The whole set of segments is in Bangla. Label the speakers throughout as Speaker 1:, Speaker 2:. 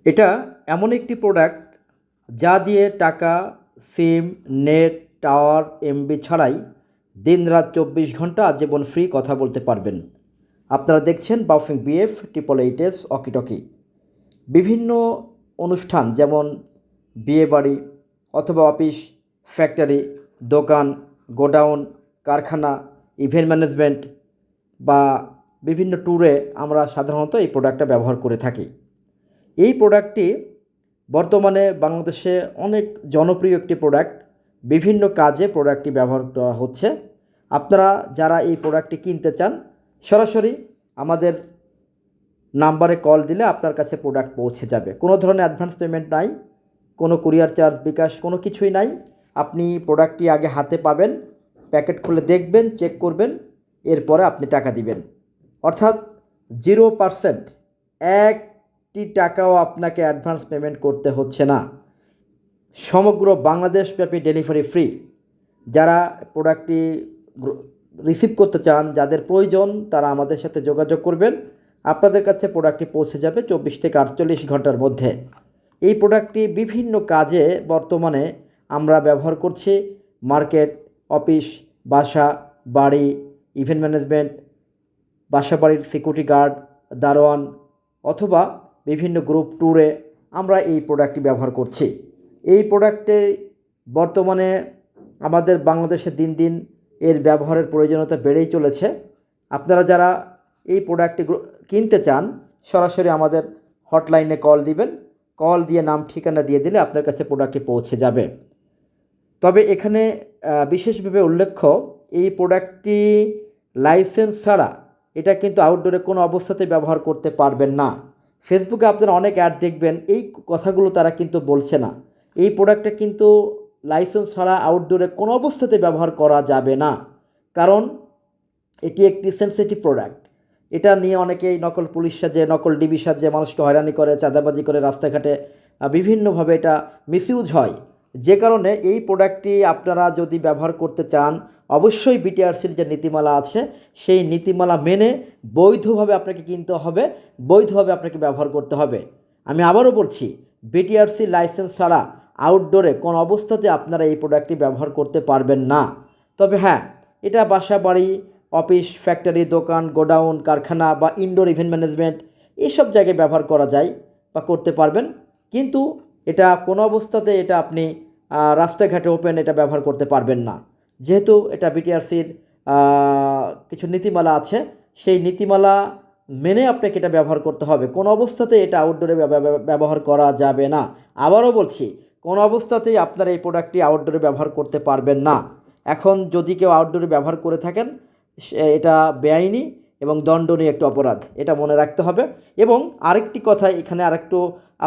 Speaker 1: এটা এমন একটি প্রোডাক্ট যা দিয়ে টাকা, সিম, নেট, টাওয়ার, এমবি ছাড়াই দিনরাত 24 ঘন্টা আজীবন ফ্রি কথা বলতে পারবেন। আপনারা দেখছেন বাউফিং বিএফ 888S ওয়াকিটকি। বিভিন্ন অনুষ্ঠান যেমন বিয়েবাড়ি অথবা অফিস, ফ্যাক্টরি, দোকান, গোডাউন, কারখানা, ইভেন্ট ম্যানেজমেন্ট বা বিভিন্ন ট্যুরে আমরা সাধারণত এই প্রোডাক্টটা ব্যবহার করে থাকি। এই প্রোডাক্টটি বর্তমানে বাংলাদেশে অনেক জনপ্রিয় একটি প্রোডাক্ট। বিভিন্ন কাজে প্রোডাক্টটি ব্যবহার করা হচ্ছে। আপনারা যারা এই প্রোডাক্টটি কিনতে চান, সরাসরি আমাদের নাম্বারে কল দিলে আপনার কাছে প্রোডাক্ট পৌঁছে যাবে। কোনো ধরনের অ্যাডভান্স পেমেন্ট নাই, কোনো কুরিয়ার চার্জ, বিকাশ কোনো কিছুই নাই। আপনি প্রোডাক্টটি আগে হাতে পাবেন, প্যাকেট খুলে দেখবেন, চেক করবেন, এরপরে আপনি টাকা দিবেন। অর্থাৎ 0%, একটি টাকাও আপনাকে অ্যাডভান্স পেমেন্ট করতে হচ্ছে না। সমগ্র বাংলাদেশব্যাপী ডেলিভারি ফ্রি। যারা প্রোডাক্টটি রিসিভ করতে চান, যাদের প্রয়োজন, তারা আমাদের সাথে যোগাযোগ করবেন। আপনাদের কাছে প্রোডাক্টটি পৌঁছে যাবে 24 থেকে 48 ঘন্টার মধ্যে। এই প্রোডাক্টটি বিভিন্ন কাজে বর্তমানে আমরা ব্যবহার করছি। মার্কেট, অফিস, বাসা, বাড়ি, ইভেন্ট ম্যানেজমেন্ট, বাসা বাড়ির সিকিউরিটি গার্ড, দারোয়ান অথবা বিভিন্ন গ্রুপ ট্যুরে আমরা এই প্রোডাক্টটি ব্যবহার করছি। এই প্রোডাক্টে বর্তমানে আমাদের বাংলাদেশে দিন দিন এর ব্যবহারের প্রয়োজনীয়তা বেড়েই চলেছে। আপনারা যারা এই প্রোডাক্টটি কিনতে চান, সরাসরি আমাদের হটলাইনে কল দিবেন। কল দিয়ে নাম ঠিকানা দিয়ে দিলে আপনার কাছে প্রোডাক্টটি পৌঁছে যাবে। তবে এখানে বিশেষভাবে উল্লেখ্য, এই প্রোডাক্টটি লাইসেন্স ছাড়া এটা কিন্তু আউটডোরে কোনো অবস্থাতেই ব্যবহার করতে পারবেন না। ফেসবুকে আপনারা অনেক অ্যাড দেখবেন, এই কথাগুলো তারা কিন্তু বলছে না। এই প্রোডাক্টটা কিন্তু লাইসেন্স ছাড়া আউটডোরে কোনো অবস্থাতে ব্যবহার করা যাবে না, কারণ এটি একটি সেন্সিটিভ প্রোডাক্ট। এটা নিয়ে অনেকেই নকল পুলিশ সাজে, নকল ডিবি সাজে মানুষকে হয়রানি করে, চাঁদাবাজি করে, রাস্তাঘাটে বিভিন্নভাবে এটা মিসইউজ হয়। যে কারণে এই প্রোডাক্টটি আপনারা যদি ব্যবহার করতে চান, অবশ্যই বিটিআরসির যে নীতিমালা আছে সেই নীতিমালা মেনে বৈধভাবে আপনাকে কিনতে হবে, বৈধভাবে আপনাকে ব্যবহার করতে হবে। আমি আবারও বলছি, বিটিআরসি লাইসেন্স ছাড়া আউটডোরে কোনো অবস্থাতে আপনারা এই প্রোডাক্টটি ব্যবহার করতে পারবেন না। তবে হ্যাঁ, এটা বাসা বাড়ি, অফিস, ফ্যাক্টরি, দোকান, গোডাউন, কারখানা বা ইনডোর ইভেন্ট ম্যানেজমেন্ট এইসব জায়গায় ব্যবহার করা যায় বা করতে পারবেন। কিন্তু এটা কোনো অবস্থাতে এটা আপনি রাস্তাঘাটে ওপেন এটা ব্যবহার করতে পারবেন না, যেহেতু এটা বিটিআরসির কিছু নীতিমালা আছে। সেই নীতিমালা মেনে আপনাকে এটা ব্যবহার করতে হবে। কোনো অবস্থাতে এটা আউটডোরে ব্যবহার করা যাবে না। আবারও বলছি, কোনো অবস্থাতেই আপনারা এই প্রোডাক্টটি আউটডোরে ব্যবহার করতে পারবেন না। এখন যদি কেউ আউটডোরে ব্যবহার করে থাকেন, এটা বেআইনি এবং দণ্ডনীয় একটি অপরাধ, এটা মনে রাখতে হবে। এবং আরেকটি কথা এখানে আরেকটু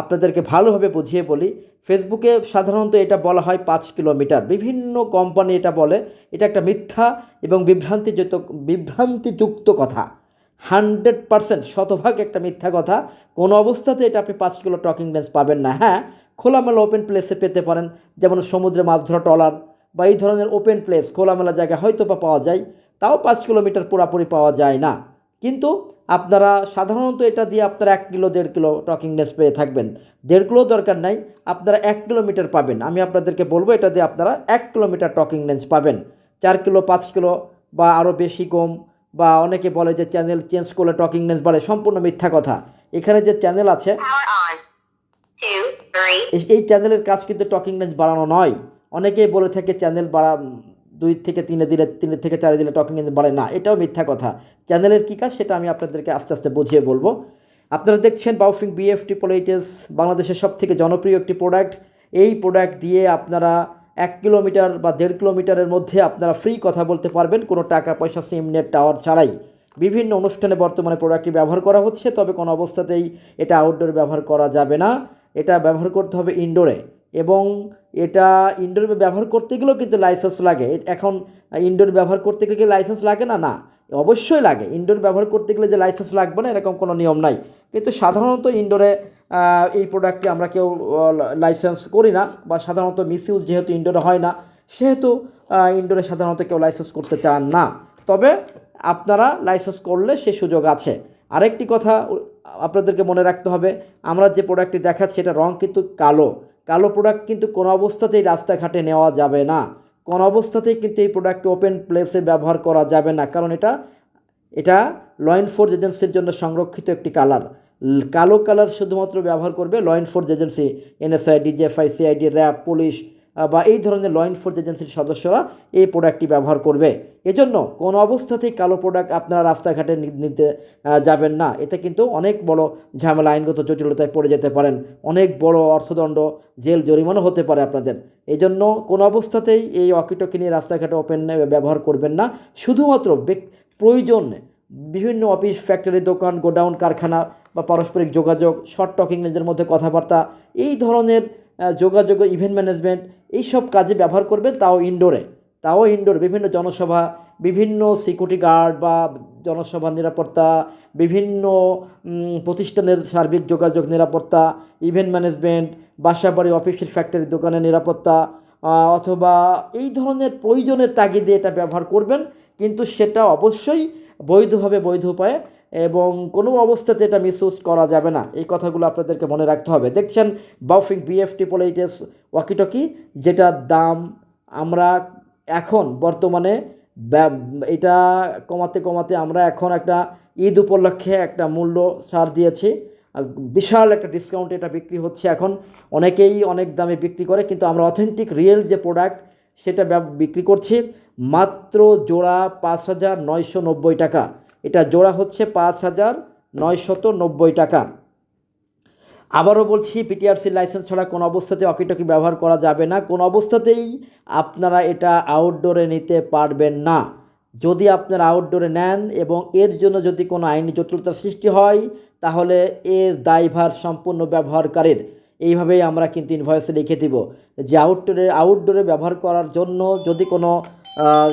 Speaker 1: আপনাদেরকে ভালোভাবে বুঝিয়ে বলি, ফেসবুকে সাধারণত এটা বলা হয় 5 কিলোমিটার। বিভিন্ন কোম্পানি এটা বলে, এটা একটা মিথ্যা এবং বিভ্রান্তিযুক্ত কথা। 100% শতভাগ একটা মিথ্যা কথা। কোনো অবস্থাতে এটা আপনি 5 কিলো টকিং লেন্স পাবেন না। হ্যাঁ, খোলামেলা ওপেন প্লেসে পেতে পারেন, যেমন সমুদ্রে মাছ ধরা ট্রলার বা এই ধরনের ওপেন প্লেস, খোলামেলা জায়গা হয়তো বা পাওয়া যায়, তাও 5 কিলোমিটার পুরাপুরি পাওয়া যায় না। কিন্তু আপনারা সাধারণত এটা দিয়ে আপনারা 1 কিলো 1.5 কিলো টকিং লেন্স পেয়ে থাকবেন। 1.5 কিলো দরকার নাই, আপনারা 1 কিলোমিটার পাবেন। আমি আপনাদেরকে বলবো, এটা দিয়ে আপনারা 1 কিলোমিটার টকিং লেন্স পাবেন। 4 কিলো, 5 কিলো বা আরও বেশি কম, বা অনেকে বলে যে চ্যানেল চেঞ্জ করলে টকিং লেন্স বাড়ে, সম্পূর্ণ মিথ্যা কথা। এখানে যে চ্যানেল আছে, এই চ্যানেলের কাজ কিন্তু টকিং লেন্স বাড়ানো নয়। অনেকেই বলে থাকে চ্যানেল 2 থেকে 3 দিলে, 3 থেকে 4 দিলে টকিং লেন্স বাড়ে না, এটাও মিথ্যা কথা। চ্যানেলের কী কাজ সেটা আমি আপনাদেরকে আস্তে আস্তে বুঝিয়ে বলবো। আপনারা দেখছেন বাউফিং বিএফ 888S, বাংলাদেশের সবথেকে জনপ্রিয় একটি প্রোডাক্ট। এই প্রোডাক্ট দিয়ে আপনারা 1 কিলোমিটার বা 1.5 কিলোমিটারের মধ্যে আপনারা ফ্রি কথা বলতে পারবেন, কোনো টাকা পয়সা, সিম, নেট, টাওয়ার ছাড়াই। বিভিন্ন অনুষ্ঠানে বর্তমানে প্রোডাক্টটি ব্যবহার করা হচ্ছে, তবে কোনো অবস্থাতেই এটা আউটডোরে ব্যবহার করা যাবে না। এটা ব্যবহার করতে হবে ইনডোরে, এবং এটা ইনডোরে ব্যবহার করতে গেলেও কিন্তু লাইসেন্স লাগে। এখন ইনডোর ব্যবহার করতে গেলে লাইসেন্স লাগে না? না, অবশ্যই লাগে। ইনডোর ব্যবহার করতে গেলে যে লাইসেন্স লাগবে না এরকম কোনো নিয়ম নাই। কিন্তু সাধারণত ইনডোরে এই প্রোডাক্টটি আমরা কেউ লাইসেন্স করি না, বা সাধারণত মিসইউজ যেহেতু ইনডোরে হয় না, সেহেতু ইনডোরে সাধারণত কেউ লাইসেন্স করতে চান না। তবে আপনারা লাইসেন্স করলে সে সুযোগ আছে। আরেকটি কথা আপনাদেরকে মনে রাখতে হবে, আমরা যে প্রোডাক্টটি দেখাচ্ছি এটা রং কিন্তু কালো। কালো প্রোডাক্ট কিন্তু কোনো অবস্থাতেই রাস্তাঘাটে নেওয়া যাবে না, কোনো অবস্থাতেই কিন্তু এই প্রোডাক্টটি ওপেন প্লেসে ব্যবহার করা যাবে না, কারণ এটা এটা ল এনফোর্স এজেন্সির জন্য সংরক্ষিত একটি কালার। কালো কালার শুধুমাত্র ব্যবহার করবে law enforce agency, NSI, DGFI, CID, RAB, police বা এই ধরনের ল এনফোর্স এজেন্সির সদস্যরা এই প্রোডাক্টটি ব্যবহার করবে। এজন্য কোনো অবস্থাতেই কালো প্রোডাক্ট আপনারা রাস্তাঘাটে নিতে যাবেন না। এতে কিন্তু অনেক বড় ঝামেলা, আইনগত জটিলতায় পড়ে যেতে পারেন, অনেক বড় অর্থদণ্ড, জেল জরিমানা হতে পারে আপনাদের। এই জন্য কোনো অবস্থাতেই এই ওয়াকিটকি নিয়ে রাস্তাঘাটে ওপেন ব্যবহার করবেন না। শুধুমাত্র প্রয়োজন বিভিন্ন অফিস, ফ্যাক্টরি, দোকান, গোডাউন, কারখানা বা পারস্পরিক যোগাযোগ, শর্ট টকিং, নিজের মধ্যে কথাবার্তা, এই ধরনের যোগাযোগ, ইভেন্ট ম্যানেজমেন্ট, এইসব কাজে ব্যবহার করবেন, তাও ইনডোর বিভিন্ন জনসভা, বিভিন্ন সিকিউরিটি গার্ড বা জনসভার নিরাপত্তা, বিভিন্ন প্রতিষ্ঠানের সার্বিক যোগাযোগ নিরাপত্তা, ইভেন্ট ম্যানেজমেন্ট, বাসাবাড়ি, অফিসের, ফ্যাক্টরি, দোকানের নিরাপত্তা, অথবা এই ধরনের প্রয়োজনের তাগিদে এটা ব্যবহার করবেন, কিন্তু সেটা অবশ্যই বৈধভাবে, বৈধ উপায়ে, এবং কোনো অবস্থাতে এটা মিসইউজ করা যাবে না। এই কথাগুলো আপনাদেরকে মনে রাখতে হবে। দেখছেন বাউফিং BF পোলাইটেস ওয়াকিটকি, যেটার দাম আমরা এখন বর্তমানে এটা কমাতে কমাতে আমরা এখন একটা ঈদ উপলক্ষে একটা মূল্য ছাড় দিয়েছি, বিশাল একটা ডিসকাউন্টে এটা বিক্রি হচ্ছে। এখন অনেকেই অনেক দামে বিক্রি করে, কিন্তু আমরা অথেন্টিক রিয়েল যে প্রোডাক্ট সেটা বিক্রি করছি মাত্র জোড়া 5,990 টাকা। এটা জোড়া হচ্ছে 5,990 টাকা। আবারও বলছি, পিটিআরসি লাইসেন্স ছাড়া কোনো অবস্থাতে ওয়াকিটকি ব্যবহার করা যাবে না, কোনো অবস্থাতেই আপনারা এটা আউটডোরে নিতে পারবেন না। যদি আপনারা আউটডোরে নেন এবং এর জন্য যদি কোনো আইনি জটিলতার সৃষ্টি হয়, তাহলে এর দায়ভার সম্পূর্ণ ব্যবহারকারীর। এইভাবেই আমরা কিন্তু ইনভয়েসে লিখে দিব যে আউটডোরে ব্যবহার করার জন্য যদি কোনো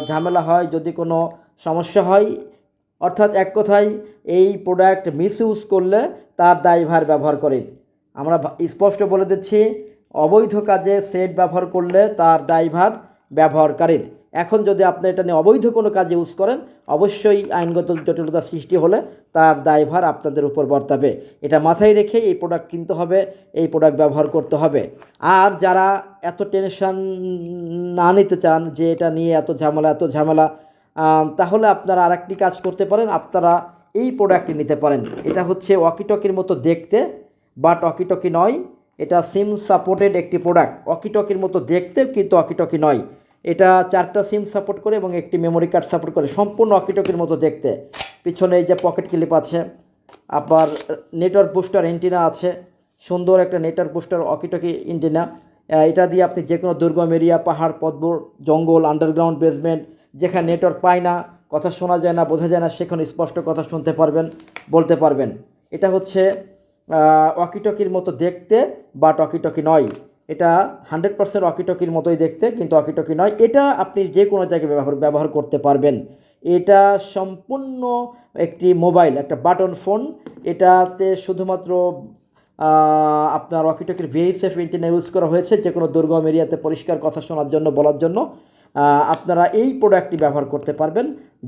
Speaker 1: ঝামেলা হয়, যদি কোনো সমস্যা হয়, অর্থাৎ এক কথায় এই প্রোডাক্ট মিসইউজ করলে তার দায়ভার ব্যবহারকারীর। আমরা স্পষ্ট বলে দিচ্ছি, অবৈধ কাজে সেট ব্যবহার করলে তার দায়ভার ব্যবহারকারীর। এখন যদি আপনি এটা নিয়ে অবৈধ কোনো কাজে ইউজ করেন, অবশ্যই আইনগত জটিলতা সৃষ্টি হলে তার দায়ভার আপনাদের উপর বর্তাবে। এটা মাথায় রেখে এই প্রোডাক্ট কিনতে হবে, এই প্রোডাক্ট ব্যবহার করতে হবে। আর যারা এত টেনশন না নিতে চান যে এটা নিয়ে এত ঝামেলা, তাহলে আপনারা আরেকটি কাজ করতে পারেন, আপনারা এই প্রোডাক্টটি নিতে পারেন। এটা হচ্ছে ওয়াকিটকির মতো দেখতে, বাট ওয়াকিটকি নয়, এটা সিম সাপোর্টেড একটি প্রোডাক্ট। ওয়াকিটকির মতো দেখতে, কিন্তু ওয়াকিটকি নয়। এটা 4টা সিম সাপোর্ট করে এবং একটি মেমোরি কার্ড সাপোর্ট করে, সম্পূর্ণ ওয়াকিটকির মতো দেখতে। পিছনে এই যে পকেট ক্লিপ আছে, আবার নেটওয়ার্ক বুস্টার এন্টিনা আছে, সুন্দর একটা নেটওয়ার্ক বুস্টার ওয়াকিটকি এন্টিনা। এটা দিয়ে আপনি যে কোনো দুর্গম এরিয়া, পাহাড়, পর্বত, জঙ্গল, আন্ডারগ্রাউন্ড, বেসমেন্ট, যেখানে নেটওয়ার্ক পায় না, কথা শোনা যায় না, বোঝা যায় না, সেখানে স্পষ্ট কথা শুনতে পারবেন, বলতে পারবেন। এটা হচ্ছে ওয়াকিটকির মতো দেখতে, বাট ওয়াকিটকি নয়। এটা 100% ওয়াকিটকির মতোই দেখতে, কিন্তু ওয়াকিটকি নয়। এটা আপনি যে কোনো জায়গায় ব্যবহার করতে পারবেন। এটা সম্পূর্ণ একটি মোবাইল, একটা বাটন ফোন। এটাতে শুধুমাত্র আপনার ওয়াকিটকির VHF এন্টিনা ইউজ করা হয়েছে, যে কোনো দুর্গম এরিয়াতে পরিষ্কার কথা শোনার জন্য, বলার জন্য আপনারা এই প্রোডাক্টটি ব্যবহার করতে পারবেন।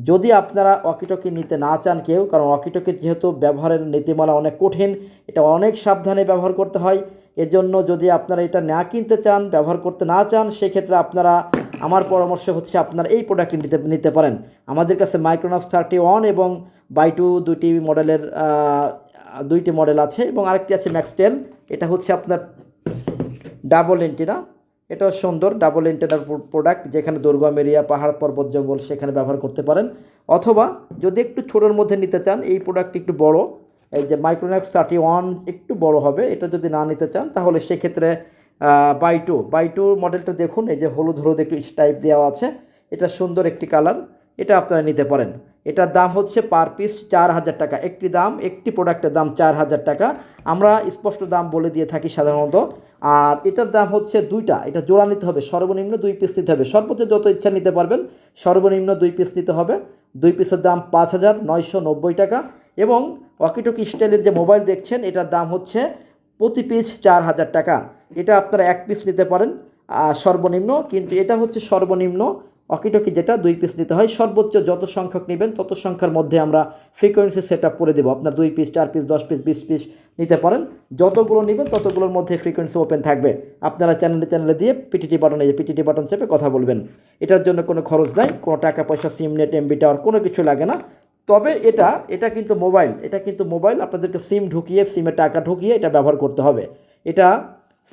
Speaker 1: যদি আপনারা ওয়াকিটকি নিতে না চান কেউ, কারণ ওয়াকিটকির যেহেতু ব্যবহারের নীতিমালা অনেক কঠিন, এটা অনেক সাবধানে ব্যবহার করতে হয়। এজন্য যদি আপনারা এটা না কিনতে চান, ব্যবহার করতে না চান, সেক্ষেত্রে আপনারা, আমার পরামর্শ হচ্ছে আপনারা এই প্রোডাক্টটি নিতে পারেন। আমাদের কাছে মাইক্রোনাস 31 এবং বাই2 দুইটি মডেল আছে, এবং আরেকটি আছে ম্যাক্সটেল। এটা হচ্ছে আপনার ডাবল এন্টিনা, এটাও সুন্দর ডাবল এন্টেনার প্রোডাক্ট, যেখানে দুর্গম এরিয়া, পাহাড়, পর্বত, জঙ্গল, সেখানে ব্যবহার করতে পারেন। অথবা যদি একটু ছোটোর মধ্যে নিতে চান, এই প্রোডাক্টটি একটু বড়, এই যে মাইক্রোনাস 31 একটু বড় হবে, এটা যদি না নিতে চান, তাহলে সেক্ষেত্রে বাই2 মডেলটা দেখুন, এই যে হলুদ একটু স্টাইপ দেওয়া আছে, এটা সুন্দর একটি কালার, এটা আপনারা নিতে পারেন। এটার দাম হচ্ছে পার পিস 4,000 টাকা। একটি প্রোডাক্টের দাম 4,000 টাকা। আমরা স্পষ্ট দাম বলে দিয়ে থাকি সাধারণত। আর এটার দাম হচ্ছে দুইটা, এটা জোড়া নিতে হবে, সর্বনিম্ন 2 পিস নিতে হবে। সর্বোচ্চ যত ইচ্ছা নিতে পারবেন, সর্বনিম্ন 2 পিস নিতে হবে। 2 পিসের দাম 5,990 টাকা। এবং ওয়াকিটকি স্টাইলের যে মোবাইল দেখছেন, এটার দাম হচ্ছে প্রতি পিস 4,000 টাকা। এটা আপনারা 1 পিস নিতে পারেন সর্বনিম্ন, কিন্তু এটা হচ্ছে সর্বনিম্ন ওয়াকিটকি যেটা 2 পিস নিতে হয়, সর্বোচ্চ যত সংখ্যক নেবেন তত সংখ্যার মধ্যে আমরা ফ্রিকোয়েন্সি সেট আপ করে দেবো। আপনার 2 পিস 4 পিস 10 পিস 20 পিস নিতে পারেন, যতগুলো নেবেন ততগুলোর মধ্যে ফ্রিকোয়েন্সি ওপেন থাকবে। আপনারা চ্যানেলে দিয়ে পিটিটি বাটন, এই যে পিটিটি বাটন চেপে কথা বলবেন। এটার জন্য কোনো খরচ নাই, কোনো টাকা পয়সা, সিম নেট, এমবি টাওয়ার কোনো কিছু লাগে না। তবে এটা কিন্তু মোবাইল, আপনাদেরকে সিম ঢুকিয়ে, সিমে টাকা ঢুকিয়ে এটা ব্যবহার করতে হবে। এটা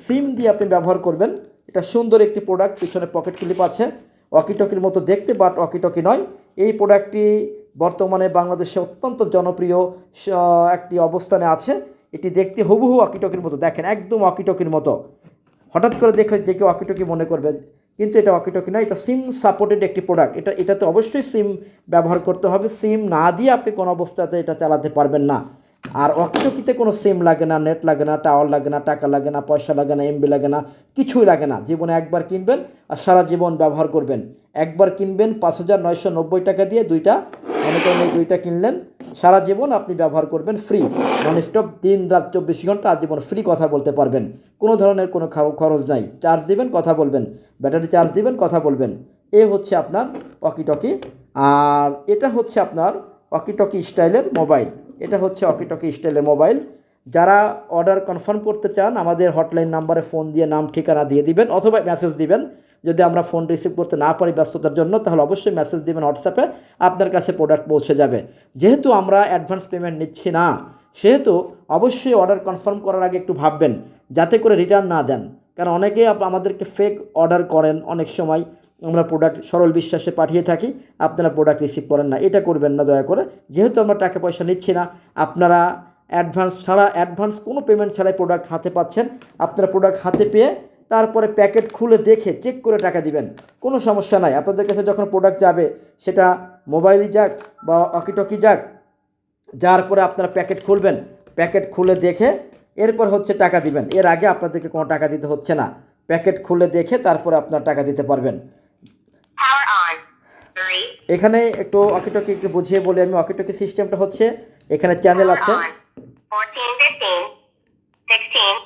Speaker 1: সিম দিয়ে আপনি ব্যবহার করবেন। এটা সুন্দর একটি প্রোডাক্ট, পিছনে পকেট ক্লিপ আছে, ওয়াকিটকির মতো দেখতে, বাট ওয়াকিটকি নয়। এই প্রোডাক্টটি বর্তমানে বাংলাদেশে অত্যন্ত জনপ্রিয় একটি অবস্থানে আছে। এটি দেখতে হুবহু ওয়াকিটকির মতো, দেখেন একদম ওয়াকিটকির মতো। হঠাৎ করে দেখলে যে কেউ ওয়াকিটকি মনে করবে, কিন্তু এটা ওয়াকিটকি নয়, এটা সিম সাপোর্টেড একটি প্রোডাক্ট। এটাতে অবশ্যই সিম ব্যবহার করতে হবে। সিম না দিয়ে আপনি কোনো অবস্থাতে এটা চালাতে পারবেন না। আর ওয়াকিটকিতে কোনো সিম লাগে না, নেট লাগে না, টাওয়ার লাগে না, টাকা লাগে না, পয়সা লাগে না, এমবি লাগে না, কিছুই লাগে না। জীবনে একবার কিনবেন আর সারা জীবন ব্যবহার করবেন। একবার কিনবেন 5,990 টাকা দিয়ে দুইটা, মনে করেন এই দুইটা কিনলেন, সারা জীবন আপনি ব্যবহার করবেন ফ্রি, নন স্টপ, দিন রাত 24 ঘন্টা আজীবন ফ্রি কথা বলতে পারবেন। কোনো ধরনের কোনো খরচ নাই। চার্জ দিবেন, কথা বলবেন, ব্যাটারি চার্জ দিবেন, কথা বলবেন। এ হচ্ছে আপনার ওয়াকিটকি। আর এটা হচ্ছে আপনার ওয়াকিটকি স্টাইলের মোবাইল। যারা অর্ডার কনফার্ম করতে চান আমাদের হটলাইন নাম্বারে ফোন দিয়ে নাম ঠিকানা দিয়ে দিবেন, অথবা মেসেজ দিবেন। যদি আমরা ফোন রিসিভ করতে না পারি ব্যস্ততার জন্য, তাহলে অবশ্যই মেসেজ দিবেন হোয়াটসঅ্যাপে, আপনার কাছে প্রোডাক্ট পৌঁছে যাবে। যেহেতু আমরা অ্যাডভান্স পেমেন্ট নিচ্ছি না, সেহেতু অবশ্যই অর্ডার কনফার্ম করার আগে একটু ভাববেন, যাতে করে রিটার্ন না দেন। কারণ অনেকেই আমাদেরকে ফেক অর্ডার করেন, অনেক সময় আমরা প্রোডাক্ট সরল বিশ্বাসে পাঠিয়ে থাকি, আপনারা প্রোডাক্ট রিসিভ করেন না। এটা করবেন না দয়া করে। যেহেতু আমরা টাকা পয়সা নিচ্ছি না, আপনারা অ্যাডভান্স কোনো পেমেন্ট ছাড়াই প্রোডাক্ট হাতে পাচ্ছেন। আপনারা প্রোডাক্ট হাতে পেয়ে তারপরে প্যাকেট খুলে দেখে চেক করে টাকা দিবেন, কোনো সমস্যা নাই। আপনাদের কাছে যখন প্রোডাক্ট যাবে, সেটা মোবাইলই যাক বা ওয়াকিটকি যাক, যার পরে আপনারা প্যাকেট খুলবেন, প্যাকেট খুলে দেখে এরপর হচ্ছে টাকা দিবেন। এর আগে আপনাদেরকে কোনো টাকা দিতে হচ্ছে না। প্যাকেট খুলে দেখে তারপরে আপনার টাকা দিতে পারবেন। এখানে একটু ওয়াকিটকি একটু বুঝিয়ে বলি আমি। ওয়াকিটকি সিস্টেমটা হচ্ছে, এখানে চ্যানেল আছে,
Speaker 2: 14, 15, 16,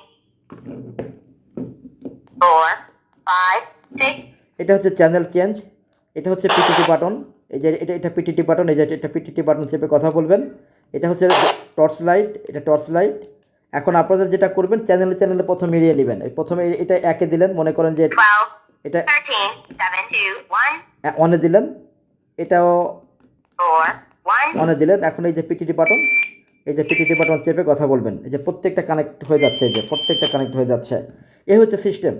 Speaker 2: 4, 5, 6.
Speaker 1: এটা হচ্ছে চ্যানেল চেঞ্জ। এটা হচ্ছে পিটিটি বাটন, এই যে এটা পিটিটি বাটন, এই যে এটা পিটিটি বাটন চেপে কথা বলবেন। এটা হচ্ছে টর্চ লাইট, এটা টর্চ লাইট। এখন আপনাদের যেটা করবেন, চ্যানেলে প্রথমে মিলিয়ে নেবেন। প্রথমে এটা একে দিলেন, মনে করেন যে
Speaker 2: 12,
Speaker 1: এটা
Speaker 2: 13, 7, 2, 1,
Speaker 1: অনে দিলেন, এটাও
Speaker 2: 4, 1.
Speaker 1: অনে দিলেন। এখন এই যে পিটিটি বাটন, চেপে কথা বলবেন। এই যে প্রত্যেকটা কানেক্ট হয়ে যাচ্ছে, এই হচ্ছে সিস্টেম।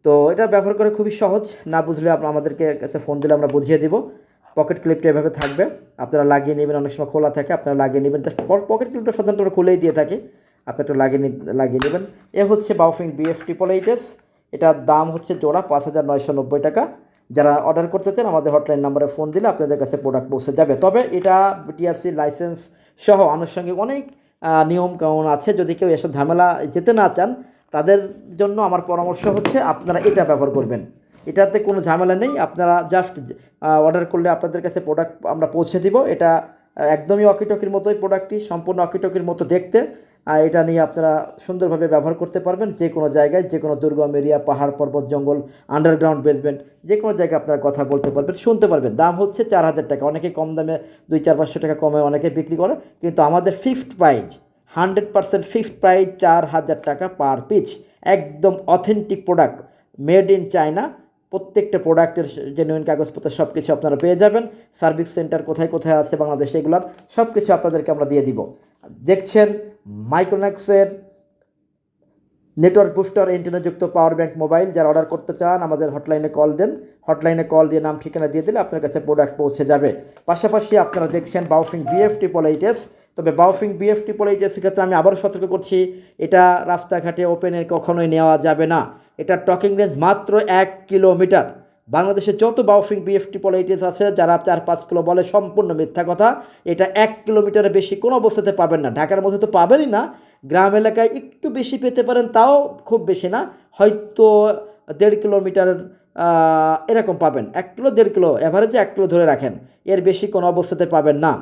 Speaker 1: তো এটা ব্যবহার করে খুবই সহজ। না বুঝলে আমাদেরকে কাছে ফোন দিলে আমরা বুঝিয়ে দিব। পকেট ক্লিপটা এভাবে থাকবে, আপনারা লাগিয়ে নেবেন। অনেক সময় খোলা থাকে, আপনারা লাগিয়ে নেবেন। পকেট ক্লিপটা সাধারণত আমরা খুলেই দিয়ে থাকি, আপনি একটু লাগিয়ে নেবেন। এ হচ্ছে বাউফিং BF 888। এটার দাম হচ্ছে জোড়া 5,990 টাকা। যারা অর্ডার করতে চান আমাদের হটলাইন নাম্বারে ফোন দিলে আপনাদের কাছে প্রোডাক্ট পৌঁছে যাবে। তবে এটা TRC লাইসেন্স সহ আনুষঙ্গিক অনেক নিয়ম কানুন আছে। যদি কেউ এসব ঝামেলা যেতে না চান, তাদের জন্য আমার পরামর্শ হচ্ছে আপনারা এটা ব্যবহার করবেন। এটাতে কোনো ঝামেলা নেই। আপনারা জাস্ট অর্ডার করলে আপনাদের কাছে প্রোডাক্ট আমরা পৌঁছে দিব। এটা একদমই ওয়াকিটকির মতোই, প্রোডাক্টটি সম্পূর্ণ ওয়াকিটকির মতো দেখতে। এটা নিয়ে আপনারা সুন্দরভাবে ব্যবহার করতে পারবেন যে কোনো জায়গায়, যে কোনো দুর্গম এরিয়া, পাহাড় পর্বত জঙ্গল, আন্ডারগ্রাউন্ড বেসমেন্ট, যে কোনো জায়গায় আপনারা কথা বলতে পারবেন, শুনতে পারবেন। দাম হচ্ছে 4,000 টাকা। অনেকে কম দামে 200-400-500 টাকা কমে অনেকে বিক্রি করে, কিন্তু আমাদের ফিক্সড প্রাইস, 100% ফিক্সড প্রাইস 4,000 টাকা পার পিস। একদম authentic product, made in China. প্রত্যেকটা প্রোডাক্টের জেনুইন কাগজপত্র সব কিছু আপনারা পেয়ে যাবেন। সার্ভিস সেন্টার কোথায় কোথায় আছে বাংলাদেশে, এগুলোর সব কিছু আপনাদেরকে আমরা দিয়ে দিব। দেখছেন মাইক্রোম্যাক্সের নেটওয়ার্ক বুস্টার এন্টেনাযুক্ত পাওয়ার ব্যাংক মোবাইল। যারা অর্ডার করতে চান আমাদের হটলাইনে কল দেন। হটলাইনে কল দিয়ে নাম ঠিকানা দিয়ে দিলে আপনার কাছে প্রোডাক্ট পৌঁছে যাবে। পাশাপাশি আপনারা দেখছেন বাউফিং BF 888। তবে বাউফিং BF 888 ক্ষেত্রে আমি আবারও সতর্ক করছি, এটা রাস্তাঘাটে ওপেনে কখনোই নেওয়া যাবে না। এটা টকিং রেঞ্জ মাত্র 1 কিলোমিটার। বাংলাদেশে যত বাউফিং BF 888 আছে, যারা 4-5 কিলো বলে, সম্পূর্ণ মিথ্যা কথা। এটা 1 কিলোমিটারের বেশি কোনো অবস্থাতে পাবেন না। ঢাকার মধ্যে তো পাবেনই না, গ্রাম এলাকায় একটু বেশি পেতে পারেন, তাও খুব বেশি না, হয়তো 1.5 কিলোমিটার এরকম পাবেন। 1 কিলো 1.5 কিলো, অ্যাভারেজে 1 কিলো ধরে রাখেন, এর বেশি কোনো অবস্থাতে পাবেন না।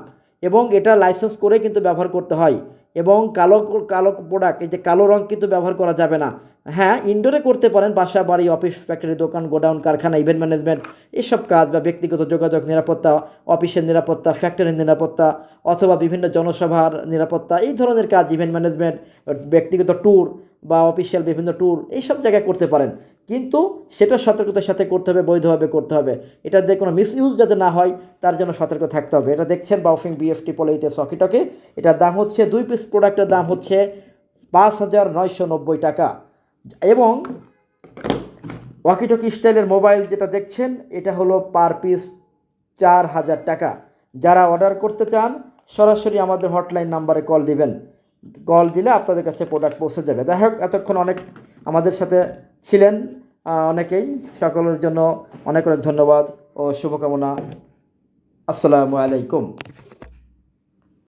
Speaker 1: এবং এটা লাইসেন্স করে কিন্তু ব্যবহার করতে হয়। এবং কালো প্রোডাক্ট, এই যে কালো রং কিন্তু ব্যবহার করা যাবে না। হ্যাঁ, ইনডোরে করতে পারেন, বাসা বাড়ি অফিস ফ্যাক্টরি দোকান গোডাউন কারখানা ইভেন্ট ম্যানেজমেন্ট এসব কাজ বা ব্যক্তিগত যোগাযোগ নিরাপত্তা, অফিসের নিরাপত্তা, ফ্যাক্টরির নিরাপত্তা অথবা বিভিন্ন জনসভার নিরাপত্তা এই ধরনের কাজ ইভেন্ট ম্যানেজমেন্ট, ব্যক্তিগত ট্যুর বা অফিসিয়াল বিভিন্ন ট্যুর এইসব জায়গায় করতে পারেন। কিন্তু সেটা সতর্কতার সাথে করতে হবে, বৈধভাবে করতে হবে। এটাতে কোনো মিসইউজ যাতে না হয় তার জন্য সতর্ক থাকতে হবে। এটা দেখছেন বাউফিং বিএফটি পোলাইটের সকিটকে। এটার দাম হচ্ছে 2 পিস প্রোডাক্টের দাম হচ্ছে 5,990 টাকা। এবং ওয়াকিটকি স্টাইলের মোবাইল যেটা দেখছেন এটা হলো পার পিস 4,000 টাকা। যারা অর্ডার করতে চান সরাসরি আমাদের হটলাইন নাম্বারে কল দিবেন, কল দিলে আপনাদের কাছে প্রোডাক্ট পৌঁছে যাবে। যাই হোক, এতক্ষণ অনেক আমাদের সাথে ছিলেন অনেকেই, সকলের জন্য অনেক অনেক ধন্যবাদ ও শুভকামনা। আসসালামু আলাইকুম।